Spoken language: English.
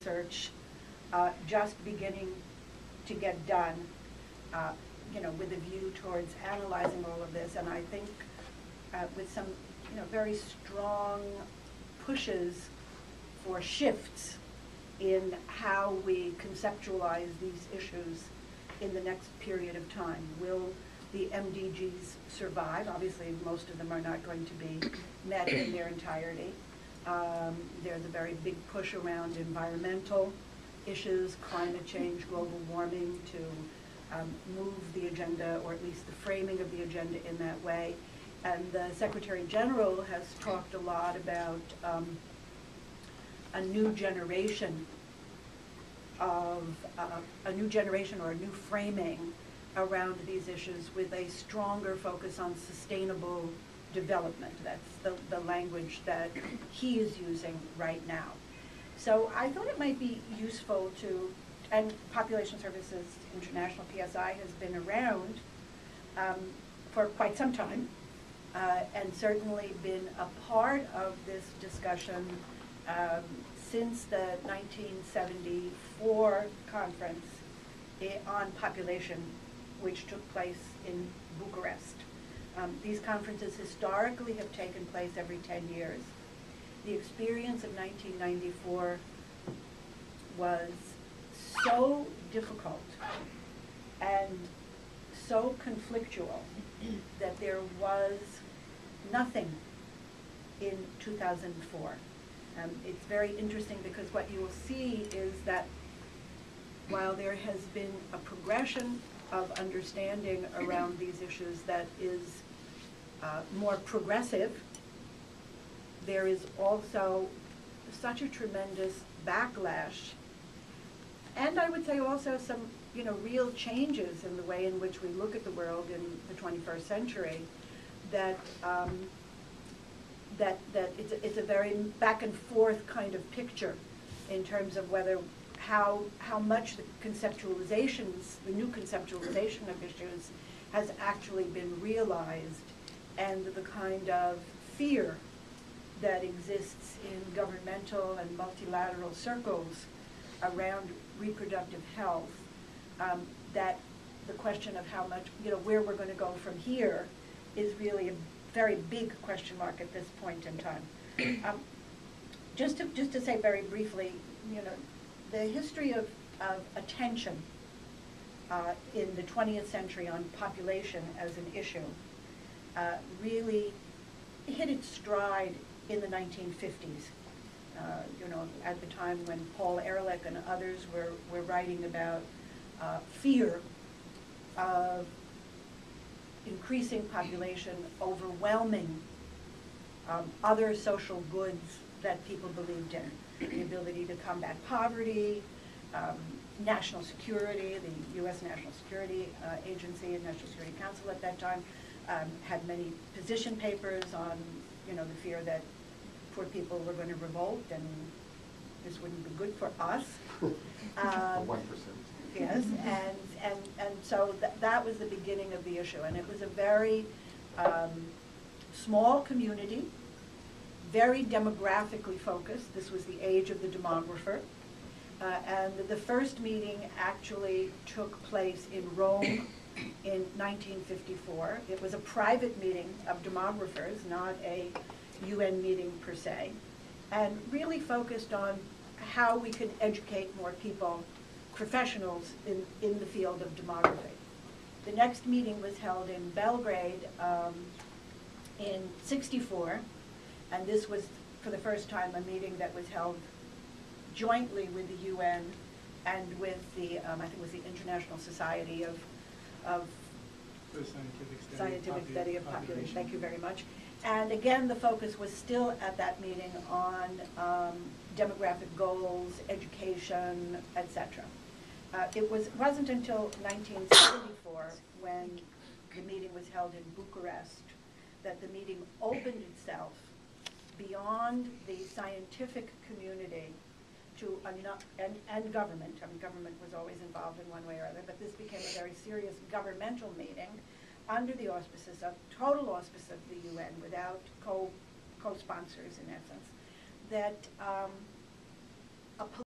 research just beginning to get done, with a view towards analyzing all of this. And I think with some, very strong pushes for shifts in how we conceptualize these issues in the next period of time. Will the MDGs survive? Obviously, most of them are not going to be met in their entirety. There's a very big push around environmental issues, climate change, global warming, to move the agenda, or at least the framing of the agenda in that way. And the Secretary General has talked a lot about a new generation or a new framing around these issues with a stronger focus on sustainable development. That's the language that he is using right now. So I thought it might be useful to, and Population Services International, PSI, has been around for quite some time, and certainly been a part of this discussion since the 1974 conference on population, which took place in Bucharest. These conferences historically have taken place every 10 years. The experience of 1994 was so difficult and so conflictual that there was nothing in 2004. It's very interesting because what you will see is that while there has been a progression of understanding around these issues that is more progressive, there is also such a tremendous backlash, and I would say also some real changes in the way in which we look at the world in the 21st century, that it's a very back and forth kind of picture in terms of whether how much the new conceptualization of issues has actually been realized, and the kind of fear that exists in governmental and multilateral circles around reproductive health, that the question of how much, where we're going to go from here is really a very big question mark at this point in time. Just to say very briefly, the history of attention in the 20th century on population as an issue really hit its stride in the 1950s. At the time when Paul Ehrlich and others were writing about fear of increasing population overwhelming other social goods that people believed in. The ability to combat poverty, national security. The U.S. National Security Agency and National Security Council at that time had many position papers on the fear that poor people were going to revolt and this wouldn't be good for us. 1%. Yes, and so that was the beginning of the issue, and it was a very small community, very demographically focused. This was the age of the demographer, and the first meeting actually took place in Rome in 1954. It was a private meeting of demographers, not a UN meeting per se, and really focused on how we could educate more people, professionals in the field of demography. The next meeting was held in Belgrade in '64, and this was for the first time a meeting that was held jointly with the UN and with the, I think it was the International Society of Scientific Study of Population. Thank you very much. And again, the focus was still at that meeting on demographic goals, education, etc. It wasn't until 1974, when the meeting was held in Bucharest, that the meeting opened itself beyond the scientific community to and government. I mean, government was always involved in one way or other, but this became a very serious governmental meeting under the auspices of, total auspice of the UN, without co-sponsors in essence, that a